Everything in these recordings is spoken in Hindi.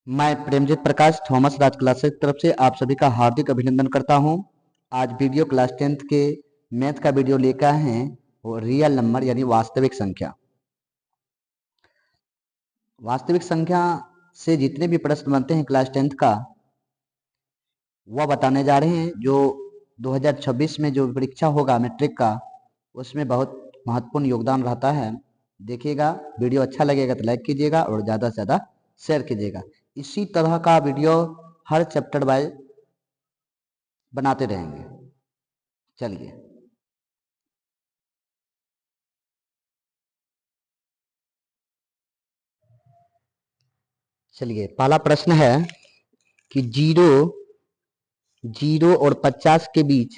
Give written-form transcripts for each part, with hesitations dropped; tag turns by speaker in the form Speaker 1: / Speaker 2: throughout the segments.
Speaker 1: मैं प्रेमजीत प्रकाश थॉमस राज क्लासेस की तरफ से आप सभी का हार्दिक अभिनंदन करता हूं। आज वीडियो क्लास 10th के मैथ का वीडियो लेकर आए हैं वो रियल नंबर यानी वास्तविक संख्या। वास्तविक संख्या से जितने भी प्रश्न बनते हैं क्लास 10th का वह बताने जा रहे हैं। जो 2026 में जो परीक्षा होगा मैट्रिक का उसमें बहुत महत्वपूर्ण योगदान रहता है। देखिएगा, वीडियो अच्छा लगेगा तो लाइक कीजिएगा और ज़्यादा से ज़्यादा शेयर कीजिएगा। इसी तरह का वीडियो हर चैप्टर वाइज बनाते रहेंगे। चलिए चलिए पहला प्रश्न है कि जीरो और 50 के बीच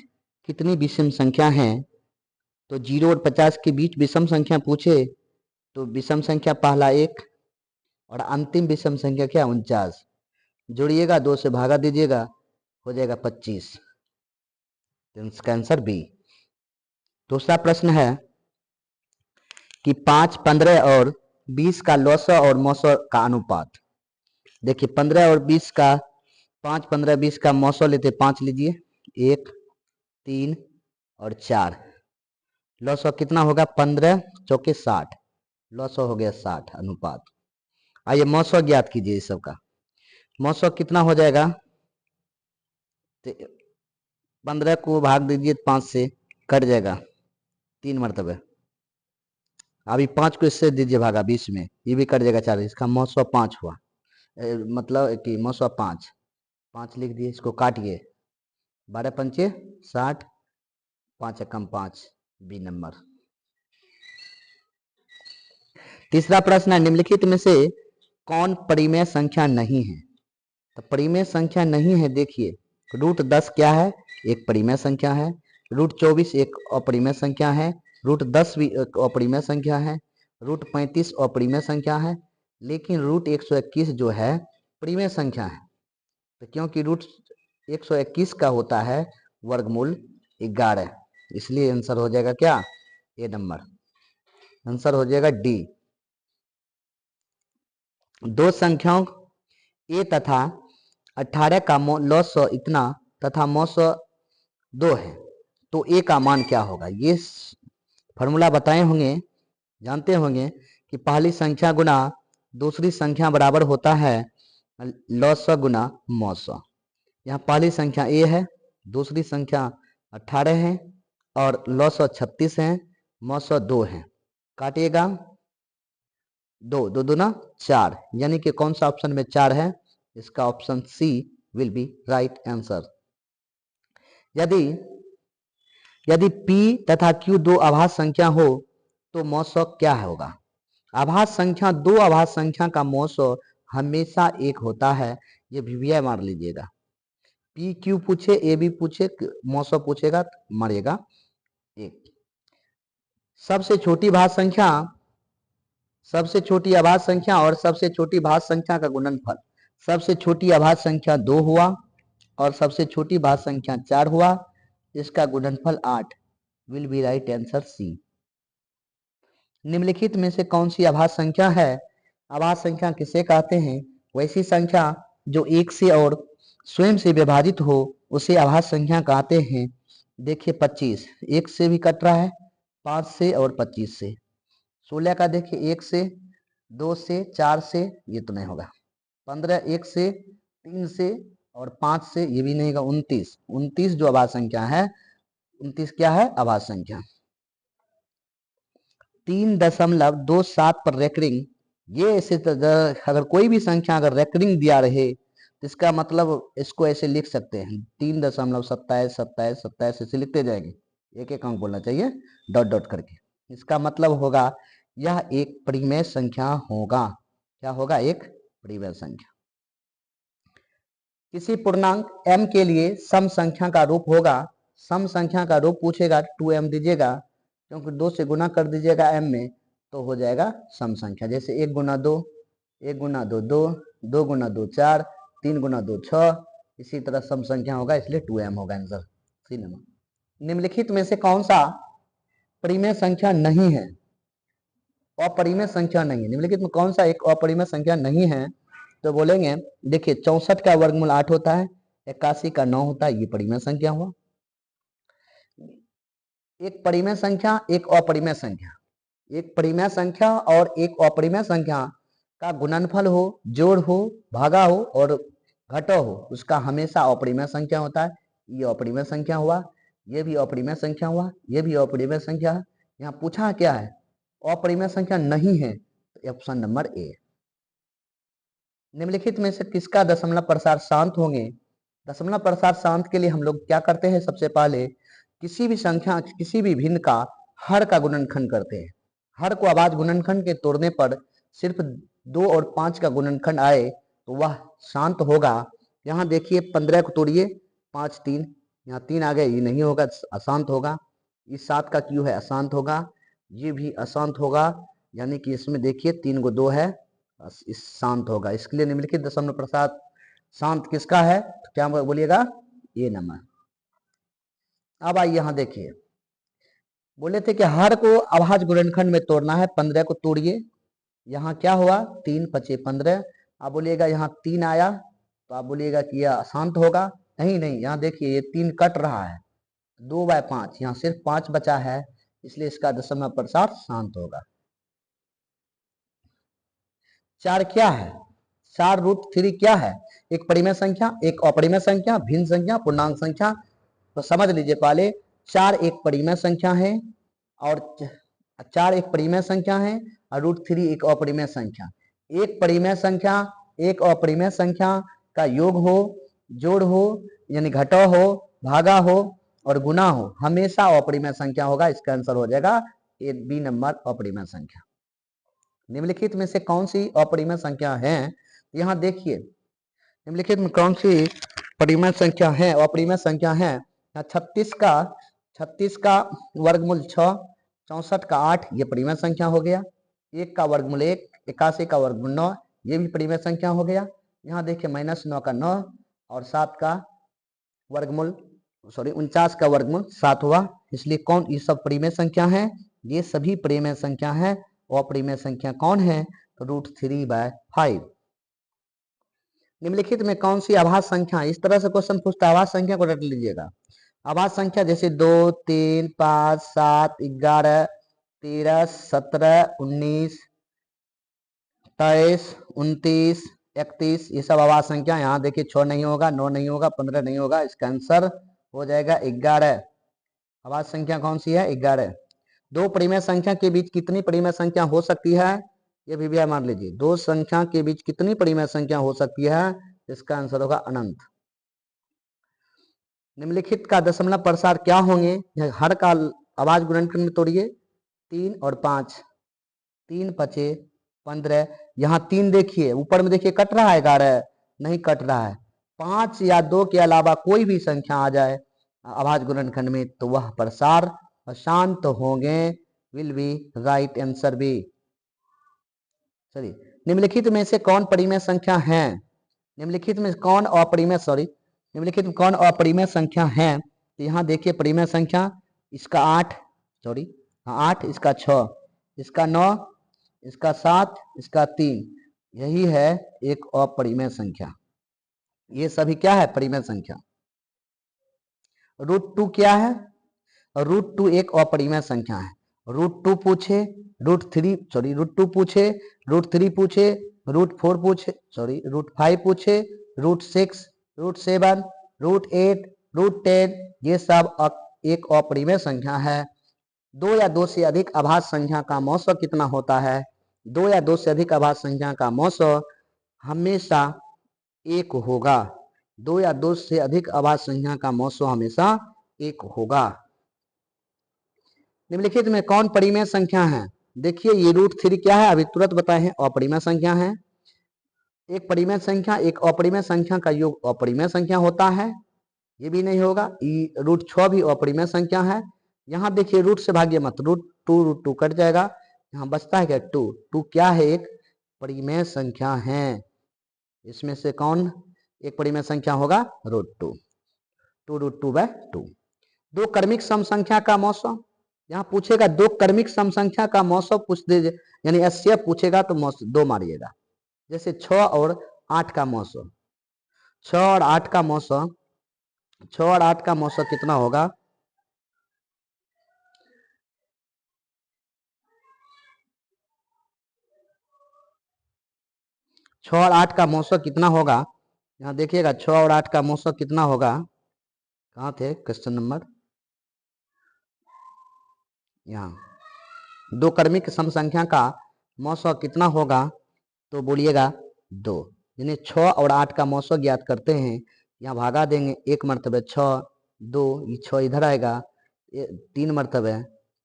Speaker 1: कितनी विषम संख्या हैं। तो 0 और 50 के बीच विषम संख्या पूछे तो विषम संख्या पहला 1 और अंतिम विषम संख्या क्या 49। जोड़िएगा, 2 से भागा दीजिएगा, हो जाएगा 25। तो इसका आंसर बी। दूसरा प्रश्न है कि 5, 15 और 20 का लौसा और मौसा का अनुपात। देखिए 15 और 20 का 5, 15, 20 का मौसा लेते 5 लीजिए, 1, 3 और 4। लौसा कितना होगा 15 चौके 60। लौसा हो गया 60 अनुपात। आइए मौसा ज्ञात कीजिए इस सब का। मौसा कितना हो जाएगा, 15 को भाग दीजिए 5 से, कट जाएगा 3 मरतबे। अभी 5 को इससे दीजिए भागा 20 में, ये भी कट जाएगा 4। इसका मौसा 5 हुआ। मतलब कि मौसा 5 लिख दिए, इसको काटिए, 12 पंचे 60, 5 एकम 5, बी नंबर। तीसरा प्रश्न है निम्नलिखित में से कौन परिमेय संख्या नहीं है। तो परिमेय संख्या नहीं है, देखिए √10 क्या है, एक परिमेय संख्या है। √24 एक अपरिमेय संख्या है। √10 भी एक अपरिमेय संख्या है। √35 अपरिमेय संख्या है। लेकिन √121 जो है परिमेय संख्या है। तो क्योंकि √121 का होता है वर्गमूल 11, इसलिए आंसर हो जाएगा क्या, ए नंबर। आंसर हो जाएगा डी। दो संख्याओं ए तथा 18 का लॉस इतना तथा मौस 2 है, तो ए का मान क्या होगा। ये फॉर्मूला बताए होंगे, जानते होंगे कि पहली संख्या गुना दूसरी संख्या बराबर होता है लॉस गुना मौस। यहाँ पहली संख्या ए है, दूसरी संख्या 18 है और लॉस 36 है, मौस 2 है। काटिएगा, 2 2 दूना 4, यानी कि कौन सा ऑप्शन में 4 है, इसका option C will be right answer. यदि P तथा Q दो आभास संख्या हो तो मौसो क्या होगा। आभास संख्या, दो आभास संख्या का मौसो हमेशा एक होता है, ये वीवीआई मार लीजिएगा। P Q पूछे, A B पूछे, मौसो पूछेगा मरेगा एक। सबसे छोटी भास संख्या, सबसे छोटी आभास संख्या और सबसे छोटी भास संख्या का गुणनफल। सबसे छोटी आभास संख्या 2 हुआ और सबसे छोटी भास संख्या 4 हुआ, इसका गुणनफल 8 will be right answer C. निम्नलिखित में से कौन सी आभास संख्या है। आभास संख्या किसे कहते हैं, वैसी संख्या जो एक से और स्वयं से विभाजित हो उसे आभास संख्या कहते हैं। देखिए 25 एक से भी कट रहा है, 5 से और 25 से। 16 का देखिए 1 से, 2 से, 4 से, ये तो नहीं होगा। 15 1 से, 3 से और 5 से, ये भी नहीं होगा। 29 जो आभास संख्या है, 29 क्या है आभास संख्या। 3.27 पर रेकरिंग, ये ऐसे अगर कोई भी संख्या अगर रेकरिंग दिया रहे तो इसका मतलब इसको ऐसे लिख सकते हैं 3.27 ऐसे लिखते जाएंगे, एक एक अंक बोलना चाहिए डॉट डॉट करके। इसका मतलब होगा यह एक परिमेय संख्या होगा। क्या होगा, एक परिमेय संख्या। किसी पूर्णांक m के लिए सम संख्या का रूप होगा। सम संख्या का रूप पूछेगा 2m दीजिएगा, क्योंकि 2 से गुना कर दीजिएगा m में तो हो जाएगा सम संख्या। जैसे 1 गुना 2, 1 गुना 2 2, 2 गुना 2 4, 3 गुना 2 6, इसी तरह सम संख्या होगा, इसलिए 2m होगा आंसर सी नंबर। निम्नलिखित में से कौन सा परिमेय संख्या नहीं है, अपरिमेय संख्या नहीं है। निम्नलिखित में कौन सा एक अपरिमेय संख्या नहीं है, तो बोलेंगे देखिए 64 का वर्गमूल 8 होता है, 81 का 9 होता है, ये परिमेय संख्या हुआ। एक परिमेय संख्या, एक अपरिमेय संख्या, एक परिमेय संख्या और एक अपरिमेय संख्या का गुणनफल हो, जोड़ हो, भागा हो और घटाव हो, उसका हमेशा अपरिमेय संख्या होता है। ये अपरिमेय संख्या हुआ, ये भी अपरिमेय संख्या हुआ, ये भी अपरिमेय संख्या है। यहाँ पूछा क्या है, अपरिमेय संख्या नहीं है, तो ऑप्शन नंबर ए। निम्नलिखित में से किसका दशमलव प्रसार शांत होंगे? दशमलव प्रसार शांत के लिए हम लोग क्या करते हैं, सबसे पहले किसी भी संख्या, किसी भी भिन्न का हर का गुणनखंड करते हैं। हर को आवाज गुणनखंड के तोड़ने पर सिर्फ 2 और 5 का गुणनखंड आए तो वह शांत होगा। यहाँ देखिए 15 को तोड़िए, 5 3, यहाँ 3 आ गए, ये नहीं होगा, अशांत होगा। इस 7 का क्यू है, अशांत होगा। ये भी अशांत होगा, यानी कि इसमें देखिए 3 को 2 है, इस शांत होगा। इसके लिए निम्नलिखित दशमलव प्रसार शांत किसका है, तो क्या बोलिएगा, ये नंबर। अब आइए यहाँ देखिए, बोले थे कि हर को अभाज्य गुणनखंड में तोड़ना है। 15 को तोड़िए, यहाँ क्या हुआ, 3 5 15। आप बोलिएगा यहाँ 3 आया, तो आप बोलिएगा कि यह अशांत होगा। नहीं नहीं, यहाँ देखिए ये 3 कट रहा है, 2/5, यहाँ सिर्फ 5 बचा है, इसलिए इसका दशमलव प्रसार शांत होगा। 4 क्या है, 4√3 क्या है, एक परिमेय संख्या, एक अपरिमेय संख्या, भिन्न संख्या, पूर्णांक संख्या। तो समझ लीजिए पहले, 4 एक परिमेय संख्या है और 4 एक परिमेय संख्या है और √3 एक अपरिमेय संख्या। एक परिमेय संख्या, एक अपरिमेय संख्या का योग हो, जोड़ हो, यानी घटाव हो, भागा हो और गुना हो, हमेशा अपरिमेय संख्या होगा। इसका आंसर हो जाएगा ए, बी नंबर, अपरिमेय संख्या। निम्नलिखित में से कौन सी अपरिमेय संख्या है, यहाँ देखिए निम्नलिखित में कौन सी परिमेय संख्या है, अपरिमेय संख्या है। 36 का वर्गमूल 6, 64 का 8, ये परिमेय संख्या हो गया। 1 का वर्गमूल 1, 81 का वर्गमूल 9, ये भी परिमेय संख्या हो गया। यहाँ देखिए -9 का 9 और 7 का वर्गमूल 49 का वर्गमूल 7 हुआ। इसलिए कौन, ये सब परिमेय संख्या है, ये सभी परिमेय संख्या है। अपरिमेय संख्या कौन है, तो √3/5। निम्नलिखित में कौन सी आभाज्य संख्या, इस तरह से क्वेश्चन पूछता है, आभाज्य संख्या को रट लीजिएगा। आभाज्य संख्या जैसे 2 3 5 7 11 13 17 19 23 29 31, ये सब आभाज्य संख्या। यहाँ देखिए 6 नहीं होगा, 9 नहीं होगा, 15 नहीं होगा, इसका आंसर हो जाएगा 11। आभाज्य संख्या कौन सी है, 11। दो परिमेय संख्या के बीच कितनी परिमेय संख्या हो सकती है, ये भी मान लीजिए, दो संख्या के बीच कितनी परिमेय संख्या हो सकती है, इसका आंसर होगा अनंत। निम्नलिखित का दशमलव प्रसार क्या होंगे, हर का आवाज गुणनखंड में तोड़िए, 3 और 5, 3 5 15। यहाँ 3 देखिए, ऊपर में देखिए कट रहा है, 11 नहीं कट रहा है। 5 या 2 के अलावा कोई भी संख्या आ जाए आवाज गुणनखंड में, तो वह प्रसार अशांत होंगे। Will be right answer B. चलिए, निम्नलिखित में से कौन परिमेय संख्या है, निम्नलिखित में कौन अपरिमेय, निम्नलिखित में कौन अपरिमेय संख्या है। तो यहाँ देखिए परिमेय संख्या, इसका 8, 8, इसका 6, इसका 9, इसका 7, इसका 3, यही है एक अपरिमेय संख्या। ये सभी क्या है, परिमेय संख्या। √2 क्या है, √2 एक अपरिमेय संख्या है। √2 पूछे, √2 पूछे, √3 पूछे, √4 पूछे, √5 पूछे, √6, √7, √8, √10, ये सब एक अपरिमेय संख्या है। 2 या 2 से अधिक अभाज्य संख्या का मौसम कितना होता है, 2 या 2 से अधिक अभाज्य संख्या का मौसम हमेशा 1 होगा। 2 या 2 से अधिक अभाज्य संख्या का मौसम हमेशा 1 होगा। निम्नलिखित में कौन परिमेय संख्या है, देखिए ये √3 क्या है, अभी तुरंत बताए हैं, अपरिमेय संख्या है। एक परिमेय संख्या, एक अपरिमेय संख्या का योग अपरिमेय संख्या होता है, ये भी नहीं होगा। √6 भी अपरिमेय संख्या है। यहाँ देखिए रूट से भागिए मत, √2 कट जाएगा, यहाँ बचता है क्या, 2 क्या है, एक परिमेय संख्या है। इसमें से कौन एक परिमेय संख्या होगा, √2, 2√2/2। दो क्रमिक सम संख्या का मौसम, यहाँ पूछेगा दो क्रमिक सम संख्या का मौसम पूछ दीजिए, यानी एचसीएफ पूछेगा तो 2 मारिएगा। जैसे 6 और 8 का मौसम, 6 और 8 का मौसम, 6 और 8 का मौसम कितना होगा? 6 और 8 का मौसम कितना होगा? यहाँ देखिएगा 6 और 8 का मौसम कितना होगा? कहाँ थे क्वेश्चन नंबर? यहाँ दो क्रमिक सम संख्या का मौसम कितना होगा? तो बोलिएगा 2। यानी 6 और 8 का मौसम ज्ञात करते हैं, यहाँ भागा देंगे एक मरतबे 6, 2 ये 6 इधर आएगा, 3 मरतबे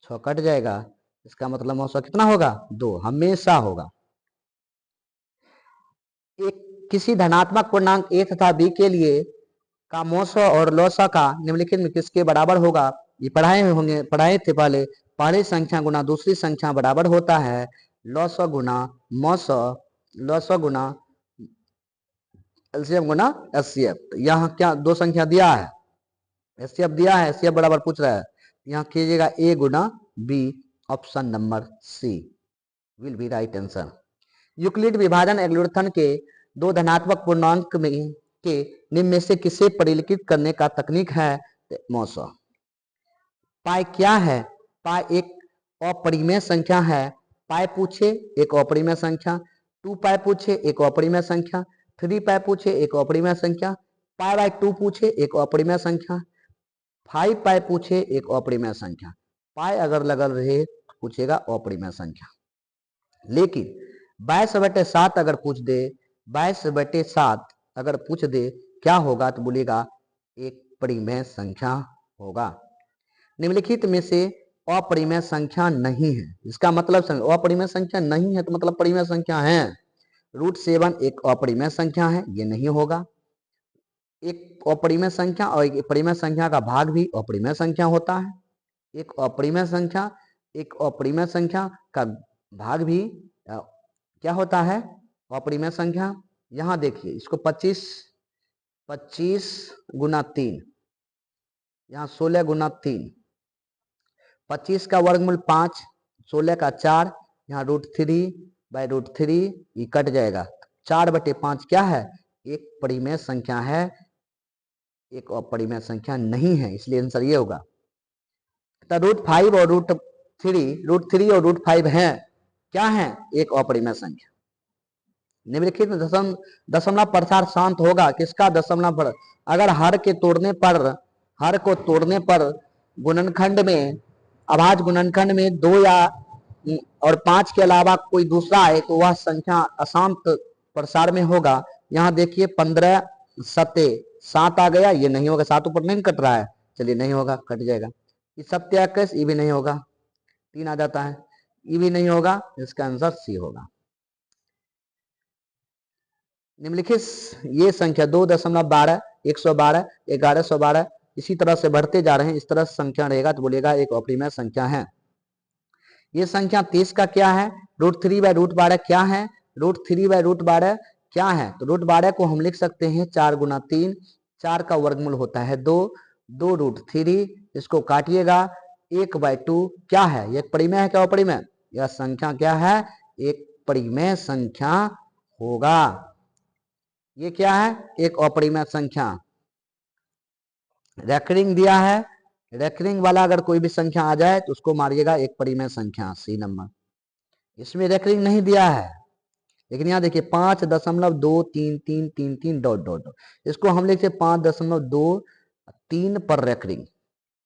Speaker 1: 6 कट जाएगा, इसका मतलब मौसम कितना होगा? 2 हमेशा होगा। एक किसी धनात्मक पूर्णांक a तथा b के लिए का मौसम और लौसा का निम्नलिखित में किसके बराबर होगा? ये पढ़ाए थे पहले। पहली संख्या गुना दूसरी संख्या बराबर होता है लौसा गुना मौसम, लौसा गुना एलसीएम गुना एचसीएफ। यहाँ क्या दो संख्या दिया है? एचसीएफ दिया है, एचसीएफ बराबर पूछ रहा है। यहाँ कीजिएगा a गुना b, option number C will be right answer. Euclid विभाजन एल्गोरिथम के दो धनात्मक पूर्णांक में के निम्न में से किसे परिलिखित करने का तकनीक है? मौसम। पाई क्या है? पाई एक अपरिमेय संख्या है। पाई पूछे एक अपरिमेय संख्या, 2 पाई पूछे एक अपरिमेय संख्या, 3 पाई पूछे एक अपरिमेय संख्या, पाई बाय 2 पूछे एक अपरिमेय संख्या, 5 पाई पूछे एक अपरिमेय संख्या। पाई अगर लगल रहे पूछेगा अपरिमेय संख्या। लेकिन 22/7 अगर पूछ दे, 22/7 अगर पूछ दे क्या होगा? तो बोलेगा एक परिमेय संख्या होगा। निम्नलिखित में से अपरिमेय संख्या नहीं है, इसका मतलब अपरिमेय संख्या नहीं है तो मतलब परिमेय संख्या है। √7 एक अपरिमेय संख्या है, ये नहीं होगा। एक अपरिमेय संख्या और एक परिमेय संख्या का भाग भी अपरिमेय संख्या होता है। एक अपरिमेय संख्या, एक अपरिमेय संख्या का भाग भी क्या होता है? अपरिमेय संख्या। यहाँ देखिए इसको 25 गुना 3, यहाँ 16 गुना 3, 25 का वर्गमूल 5, 16 का 4, यहाँ √3/√3 ये कट जाएगा। 4/5 क्या है? एक परिमेय संख्या है, एक अपरिमेय संख्या नहीं है, इसलिए आंसर ये होगा। तो √5 और √3 और √5 है क्या है? एक अपरिमेय संख्या। निम्नलिखित में दशमलव प्रसार शांत होगा किसका? दशमलव पर अगर हर को तोड़ने पर गुणनखंड में, अभाज्य गुणनखंड में 2 या और 5 के अलावा कोई दूसरा है तो वह संख्या अशांत प्रसार में होगा। यहाँ देखिए 15 सत्ते 7 आ गया, ये नहीं होगा, 7 ऊपर नहीं कट रहा है, चलिए नहीं होगा, कट जाएगा। ये 27 ये भी नहीं होगा, 3 आ जाता है, ये भी नहीं होगा, इसका आंसर सी होगा। निम्नलिखित ये संख्या 2.12, 112, 1112 इसी तरह से बढ़ते जा रहे हैं, इस तरह से संख्या रहेगा तो बोलेगा एक अपरिमेय संख्या है। ये संख्या 30 का क्या है? √3/√12 क्या है? √3/√12 क्या है? तो √12 को हम लिख सकते हैं 4 गुना 3, 4 का वर्गमूल होता है 2, 2√3, इसको काटिएगा 1/2 क्या है? एक परिमेय है क्या अपरिमेय? यह संख्या क्या है? एक परिमेय संख्या होगा। ये क्या है? एक अपरिमेय संख्या। रेकरिंग दिया है, रेकरिंग वाला अगर कोई भी संख्या आ जाए तो उसको मारिएगा एक परिमेय संख्या, सी नंबर। इसमें रेकरिंग नहीं दिया है, लेकिन यहाँ देखिए 5.23333 डॉट डॉट डॉट, इसको हम लिखते 5.23 पर रेकरिंग,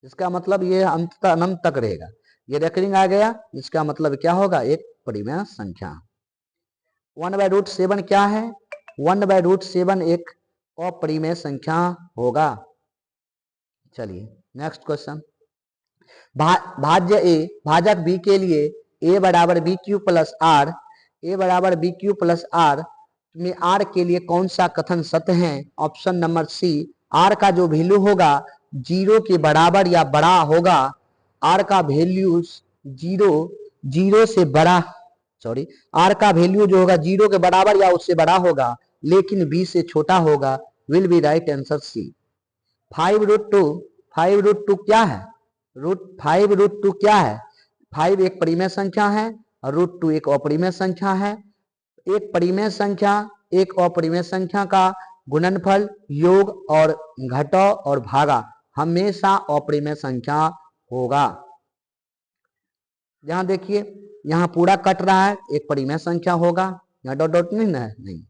Speaker 1: इसका मतलब ये अनंत तक रहेगा। ये रेकरिंग आ गया, इसका मतलब क्या होगा? एक परिमेय संख्या। 1/√7 क्या है? 1/√7 एक अपरिमेय संख्या होगा। चलिए नेक्स्ट क्वेश्चन। भाज्य ए भाजक बी के लिए a बराबर BQ प्लस आर, a बराबर BQ प्लस आर में आर के लिए कौन सा कथन सत्य है? ऑप्शन नंबर सी, आर का जो वैल्यू होगा 0 के बराबर या बड़ा होगा। आर का वैल्यू 0 से बड़ा, सॉरी, आर का वैल्यू जो होगा 0 के बराबर या उससे बड़ा होगा, लेकिन b से छोटा होगा, will be right answer C. 5√2 क्या है? 5√2 क्या है? 5 एक परिमेय संख्या है और √2 एक अपरिमेय संख्या है। एक परिमेय संख्या एक अपरिमेय संख्या का गुणनफल, योग और घटाव और भागा हमेशा अपरिमेय संख्या होगा। यहाँ देखिए, यहाँ पूरा कट रहा है, एक परिमेय संख्या होगा, यहाँ डॉट डॉट नहीं ना, नहीं।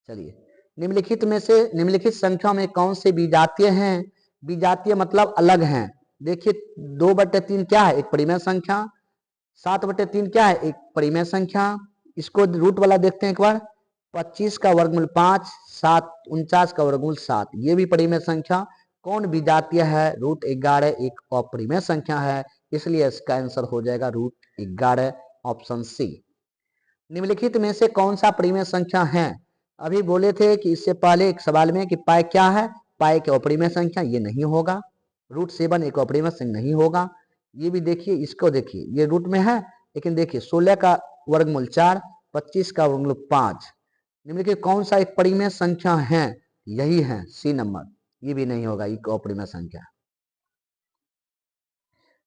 Speaker 1: चलिए, निम्नलिखित में से निम्नलिखित संख्या में कौन से विजातीय हैं? विजातीय मतलब अलग हैं। देखिए 2/3 क्या है? एक परिमेय संख्या। 7/3 क्या है? एक परिमेय संख्या। इसको रूट वाला देखते हैं एक बार। 25 का वर्गमूल 5, 7 49 का वर्गमूल 7, ये भी परिमेय संख्या। कौन विजातीय है? रूट 11 एक अपरिमेय संख्या है, इसलिए इसका आंसर हो जाएगा रूट 11, ऑप्शन सी। निम्नलिखित में से कौन सा परिमेय संख्या है? अभी बोले थे कि इससे पहले एक सवाल में कि पाई क्या है? पाई के अपरिमेय संख्या, ये नहीं होगा। रूट 7 एक अपरिमेय संख्या नहीं होगा। ये भी देखिए, इसको देखिए, ये रूट में है, लेकिन देखिए 16 का वर्गमूल 4, 25 का वर्गमूल 5, निम्नलिखित कौन सा एक परिमेय संख्या है? यही है सी नंबर, ये भी नहीं होगा, एक अपरिमेय संख्या।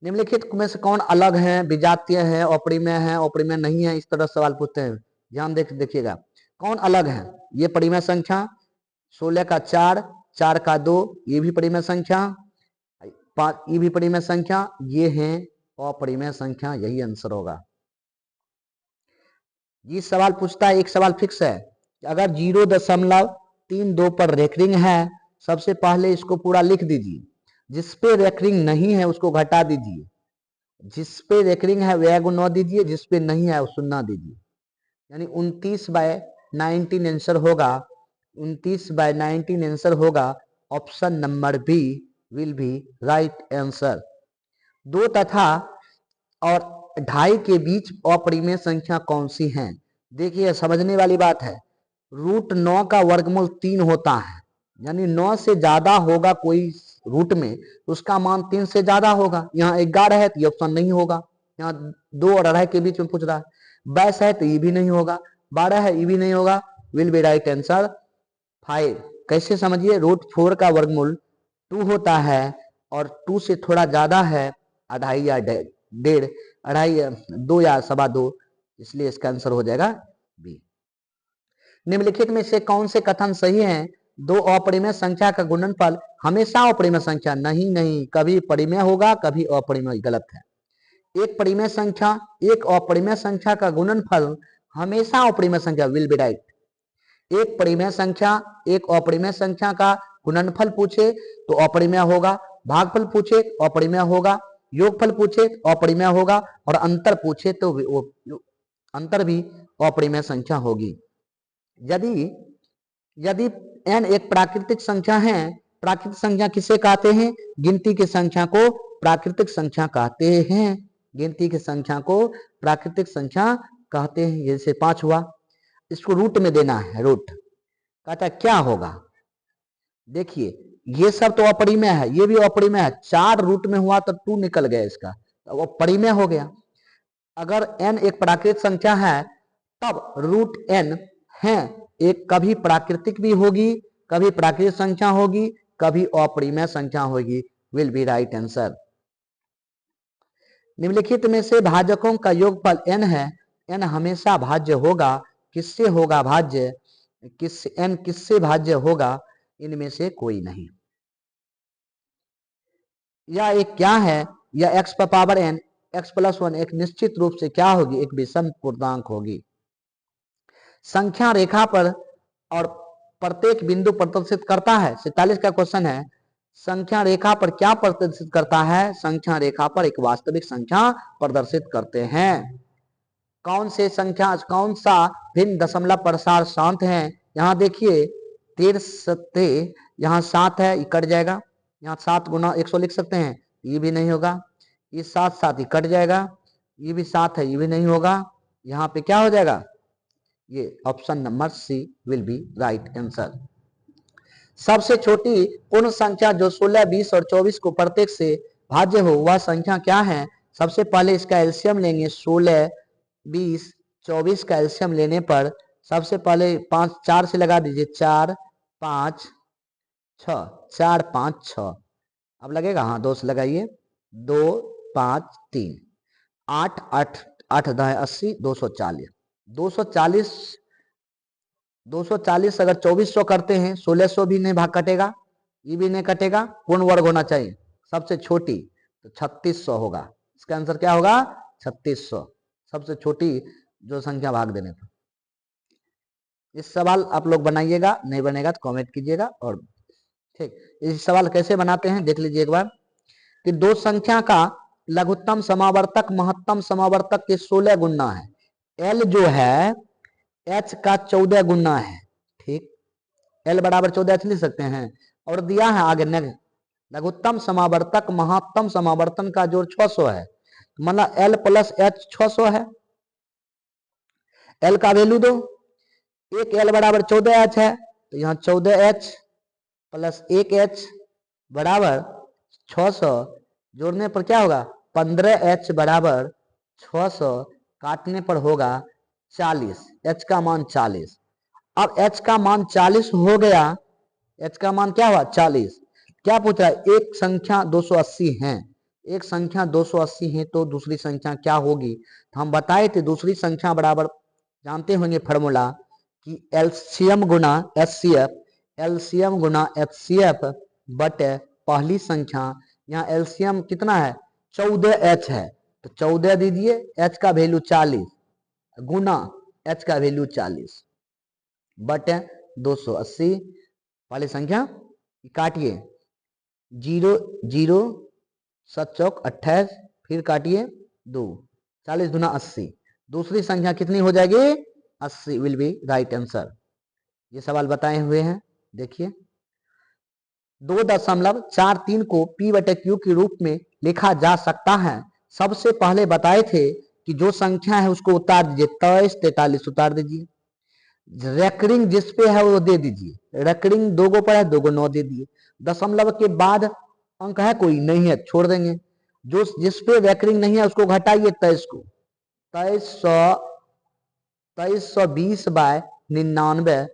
Speaker 1: निम्नलिखित में से कौन अलग है? विजातीय है, अपरिमेय है, अपरिमेय नहीं है, इस तरह सवाल पूछते हैं। ध्यान देखिएगा, कौन अलग है? ये परिमेय संख्या, 16 का 4, 4 का 2, ये भी परिमेय संख्या, 5 ये भी परिमेय संख्या, ये है अपरिमेय संख्या, यही आंसर होगा। ये सवाल पूछता है, एक सवाल फिक्स है, अगर 0.32 पर रेकरिंग है, सबसे पहले इसको पूरा लिख दीजिए। जिस पे रेकरिंग नहीं है उसको घटा दीजिए, जिस पे रेकरिंग है वह गुना दीजिए, जिस पे नहीं है उस सुन्ना दीजिए। यानी 29/19 आंसर होगा। 29/19 आंसर होगा। Option number B will be right answer. 2 तथा और 2.5 के बीच अपरिमेय संख्या कौन सी है? देखिए समझने वाली बात है। रूट 9 का वर्गमूल 3 होता है, यानी 9 से ज्यादा होगा कोई रूट में, उसका मान 3 से ज्यादा होगा। यहाँ 11 है तो ये ऑप्शन नहीं होगा। यहाँ 2 और 2.5 के बीच में पूछ रहा है। 22 है तो ये भी नहीं होगा, 12 है ये भी नहीं होगा। Will be right answer 5। कैसे समझिए, रूट 4 का वर्गमूल 2 होता है और 2 से थोड़ा ज्यादा है, 2.5 या 1.5, 2.5 2 या 2.25, इसलिए इसका आंसर हो जाएगा बी। निम्नलिखित में से कौन से कथन सही हैं? 2 अपरिमेय संख्या का गुणनफल हमेशा अपरिमेय संख्या नहीं, नहीं, कभी परिमेय होगा कभी अपरिमेय, गलत है। एक परिमेय संख्या एक अपरिमेय संख्या का गुणनफल हमेशा अपरिमेय संख्या, विल बी राइट। एक परिमेय संख्या एक अपरिमेय संख्या का गुणनफल पूछे तो अपरिमेय होगा, भागफल पूछे अपरिमेय होगा, योगफल पूछे अपरिमेय होगा, और अंतर पूछे तो अंतर भी अपरिमेय संख्या होगी। यदि यदि n एक प्राकृतिक संख्या है, प्राकृतिक संख्या किसे कहते हैं? गिनती की संख्या को प्राकृतिक संख्या कहते हैं। गिनती की संख्या को प्राकृतिक संख्या कहते हैं। जैसे 5 हुआ, इसको रूट में देना है, रूट कहता क्या होगा? देखिए ये सब तो अपरिमेय है, ये भी अपरिमेय है। 4 रूट में हुआ तो 2 निकल गया इसका, तो वो परिमेय हो गया। अगर n एक प्राकृतिक संख्या है तब रूट n है एक, कभी प्राकृतिक भी होगी, कभी प्राकृतिक संख्या होगी, कभी अपरिमेय संख्या होगी। Will be right answer. निम्नलिखित में से भाजकों का योगफल n है, n हमेशा भाज्य होगा। किससे होगा भाज्य? n किससे भाज्य होगा? इनमें से कोई नहीं। यह एक क्या है? यह x पर पावर n, x+1 एक निश्चित रूप से क्या होगी? एक विषम पूर्णांक होगी। संख्या रेखा पर और प्रत्येक बिंदु प्रदर्शित करता है। 47 का क्वेश्चन है, संख्या रेखा पर क्या प्रदर्शित करता है? संख्या रेखा पर एक वास्तविक संख्या प्रदर्शित करते हैं। कौन सा भिन्न दशमलव प्रसार शांत है? यहाँ देखिए 13 यहाँ 7 है, ये कट जाएगा। यहाँ 7 गुना 100 लिख सकते हैं, ये भी नहीं होगा। ये 7 7 ये कट जाएगा, ये भी 7 है, ये भी नहीं होगा। यहाँ पे क्या हो जाएगा? ये option number C will be right answer. सबसे छोटी पूर्ण संख्या जो 16, 20 और 24 को प्रत्येक से भाज्य हो वह संख्या क्या है? सबसे पहले इसका एलसीएम लेंगे। 16, 20, 24 का एलसीएम लेने पर सबसे पहले 5 4 से लगा दीजिए, 4 5 6, 4 5 6। अब लगेगा, हाँ 2 से लगाइए, 2 5 3 8 8 8 10 80, 240। 240 अगर 2400 करते हैं, 1600 भी नहीं भाग कटेगा, ये भी नहीं कटेगा, पूर्ण वर्ग होना चाहिए, सबसे छोटी, तो 3600 होगा। इसका आंसर क्या होगा? 3600, सबसे छोटी जो संख्या भाग देने पर। इस सवाल आप लोग बनाइएगा, नहीं बनेगा तो कमेंट कीजिएगा। और ठीक, इस सवाल कैसे बनाते हैं देख लीजिए एक बार, कि दो संख्या का लघुत्तम समावर्तक महत्तम समावर्तक के 16 गुना है। एल जो है एच का 14 गुना है। ठीक, एल बराबर 14 एच लिख सकते हैं। और दिया है आगे लघुत्तम समावर्तक महत्तम समावर्तन का जोड़ 600 है, मतलब एल प्लस एच 600 है। एल का वैल्यू दो, एक एल बराबर 14 एच है, तो यहाँ 14 एच प्लस 1 एच बराबर 600, जोड़ने पर क्या होगा? 15 एच बराबर 600, काटने पर होगा 40, एच का मान 40। अब एच का मान 40 हो गया, एच का मान क्या हुआ? 40। क्या पूछ रहा है? एक संख्या 280 है, एक संख्या 280 है तो दूसरी संख्या क्या होगी? तो हम बताए थे दूसरी संख्या बराबर, जानते होंगे फॉर्मूला, कि एलसीएम गुना एचसीएफ, एलसीएम गुना एचसीएफ बटे पहली संख्या। यहाँ एलसीएम कितना है? 14 एच है, तो 14 दीजिए, एच का वैल्यू 40 गुना एच का वैल्यू 40 बटे 280, वाली संख्या काटिए, 0 0 7 चौक 28, फिर काटिए 2, 40 दुना 80, दूसरी संख्या कितनी हो जाएगी? 80 विल बी राइट आंसर। ये सवाल बताए हुए हैं, देखिए 2.43 को P बटे Q के रूप में लिखा जा सकता है। सबसे पहले बताए थे कि जो संख्या है उसको उतार दीजिए, 23 43 उतार दीजिए, रेकरिंग जिस पे है वो दे दीजिए, रेकरिंग 2 गो पर है, 2 गो 9 दे दिए। दशमलव के बाद अंक है कोई? नहीं है, छोड़ देंगे। जो जिस पे रेकरिंग नहीं है उसको घटाइए, 23 को, 2320 बाय 99,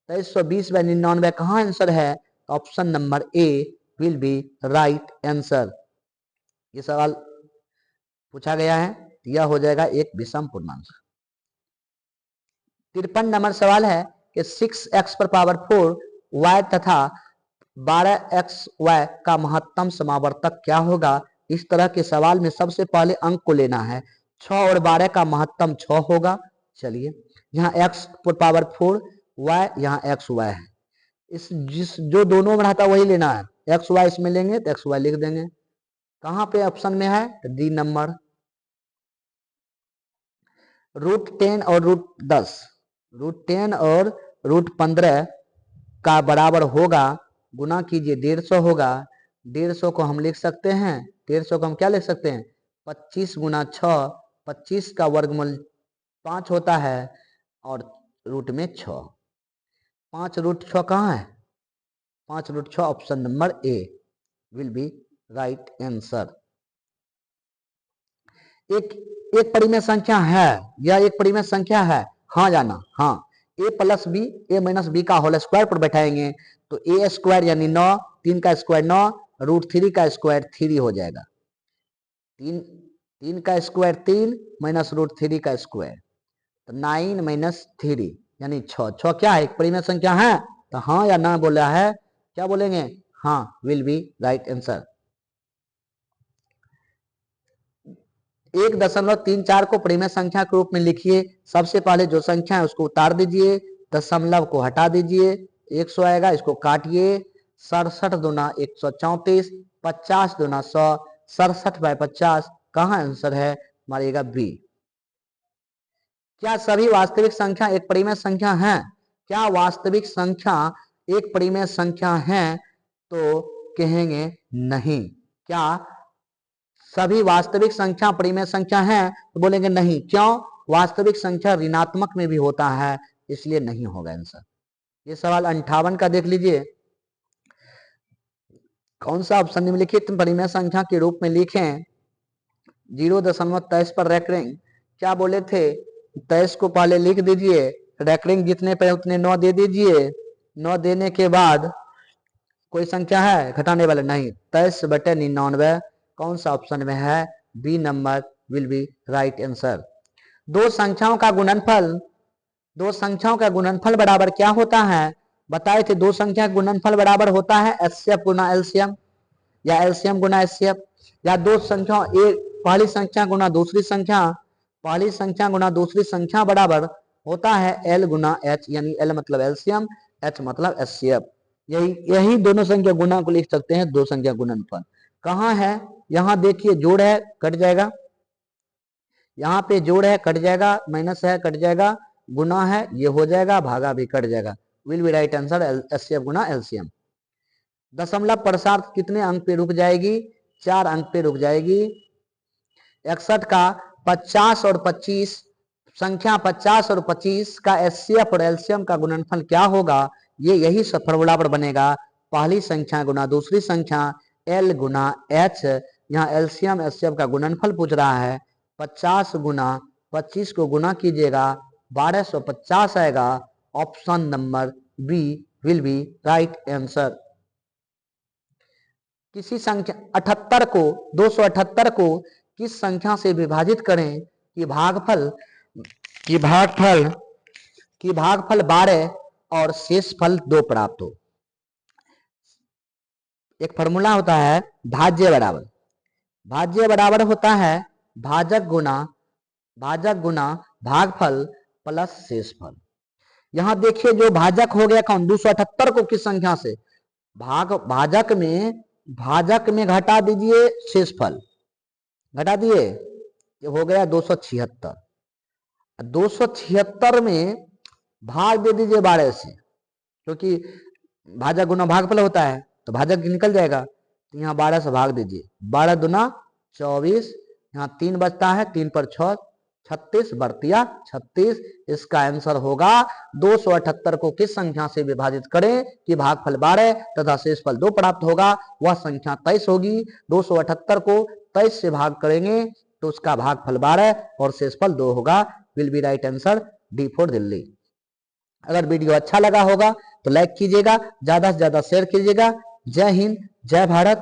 Speaker 1: 2320 बाय 99 कहाँ आंसर है? Option number A will be right answer. ये सवाल पूछा गया है, यह हो जाएगा एक विषम पूर्णांक। 53 नंबर सवाल है कि 6x पर पावर 4 y तथा 12xy का महत्तम समावर्तक क्या होगा? इस तरह के सवाल में सबसे पहले अंक को लेना है, 6 और 12 का महत्तम 6 होगा। चलिए, यहाँ x पर पावर 4 y, यहाँ एक्स वाई है, इस जिस जो दोनों में रहता वही लेना है, एक्स वाई इसमें लेंगे तो एक्स वाई लिख देंगे। कहाँ पे ऑप्शन में है? तो डी नंबर। √10 और √10, √10 और √15 का बराबर होगा, गुना कीजिए 150 होगा। 150 को हम लिख सकते हैं, 150 को हम क्या लिख सकते हैं? 25 गुना 6, 25 का वर्गमूल 5 होता है और रूट में 6, 5√6 कहाँ है? 5√6 option number A will be right answer. एक परिमेय संख्या है, यह एक परिमेय संख्या है, हाँ जाना, हाँ। a plus B, A minus B का होल स्क्वायर पर बैठाएंगे तो ए स्क्वायर यानी 9, 3 का स्क्वायर 9, √3 का स्क्वायर 3 हो जाएगा। 3 का स्क्वायर 3 माइनस √3 का स्क्वायर, तो 9 माइनस 3 यानी 6। 6 क्या है? एक परिमेय संख्या है, तो हाँ या ना बोला है, क्या बोलेंगे? हाँ विल बी राइट आंसर। 1.34 को परिमेय संख्या के रूप में लिखिए। सबसे पहले जो संख्या है उसको उतार दीजिए, दशमलव को हटा दीजिए, 100 आएगा, इसको काटिए, 67 दूना 134, 50 दूना 100, 67 बाय 50 कहाँ आंसर है? मारिएगा बी। क्या सभी वास्तविक संख्या एक परिमेय संख्या है? क्या वास्तविक संख्या एक परिमेय संख्या है? तो कहेंगे नहीं। क्या सभी वास्तविक संख्या परिमेय संख्या है? तो बोलेंगे नहीं। क्यों? वास्तविक संख्या ऋणात्मक में भी होता है, इसलिए नहीं होगा आंसर। ये सवाल 58 का देख लीजिए, कौन सा ऑप्शन निम्नलिखित परिमेय संख्या के रूप में लिखें? 0.23 पर रैंकिंग, क्या बोले थे? 23 को पहले लिख दीजिए, रैंकिंग जितने पे उतने 9 दे दीजिए, 9 देने के बाद कोई संख्या है घटाने वाला? नहीं। 23 बटे 99 कौन सा ऑप्शन में है? B number will be right answer. दो संख्याओं का गुणनफल दो संख्याओं का गुणनफल बराबर क्या होता है? बताए थे दो संख्या का गुणनफल बराबर होता है एचसीएफ गुना एलसीएम या एलसीएम गुना एचसीएफ, या दो संख्या एक पहली संख्या गुना दूसरी संख्या, पहली संख्या गुना दूसरी संख्या बराबर होता है एल गुना एच, यानी एल मतलब एलसीएम, एच मतलब एचसीएफ। यही दोनों संख्या गुना को लिख सकते हैं दो संख्या गुणनफल। कहाँ है? यहाँ देखिए जोड़ है कट जाएगा, यहाँ पे जोड़ है कट जाएगा, माइनस है कट जाएगा, गुना है ये हो जाएगा, भागा भी कट जाएगा। Will be right answer HCF Guna LCM. दशमलव प्रसार कितने अंक पे रुक जाएगी? 4 अंक पे रुक जाएगी। 61 का 50 और 25 संख्या 50 और 25 का एचसीएफ और एलसीएम का गुणनफल क्या होगा? ये यही फॉर्मूला पर बनेगा, पहली संख्या गुना दूसरी संख्या एल गुना एच। यहाँ एलसीएम एचसीएफ का गुणनफल पूछ रहा है, 50 गुना 25 को गुना कीजिएगा 1250 आएगा। Option number B will be right answer. किसी संख्या 78 को 278 को किस संख्या से विभाजित करें कि भागफल 12 और शेषफल 2 प्राप्त हो? एक फॉर्मूला होता है भाज्य बराबर होता है भाजक गुना भागफल प्लस शेषफल। यहां देखिए जो भाजक हो गया कौन? 278 को किस संख्या से? भाजक में घटा दीजिए शेषफल, घटा दिए, ये हो गया 276। 276 में भाग दे दीजिए 12 से, क्योंकि भाजक गुना भागफल होता है तो भाजक निकल जाएगा, तो यहाँ 12 से भाग दीजिए, 12 दुना 24, यहाँ 3 बचता है, 3 पर 6 36 बरतिया 36। इसका आंसर होगा 278 को किस संख्या से विभाजित करें कि भागफल 12 तथा शेषफल 2 प्राप्त होगा? वह संख्या 23 होगी। 278 को 23 से भाग करेंगे तो उसका भागफल 12 और शेषफल 2 होगा। Will be right answer D for Delhi. अगर वीडियो अच्छा लगा होगा तो लाइक कीजिएगा, ज्यादा से ज्यादा शेयर कीजिएगा। जय हिंद, जय भारत।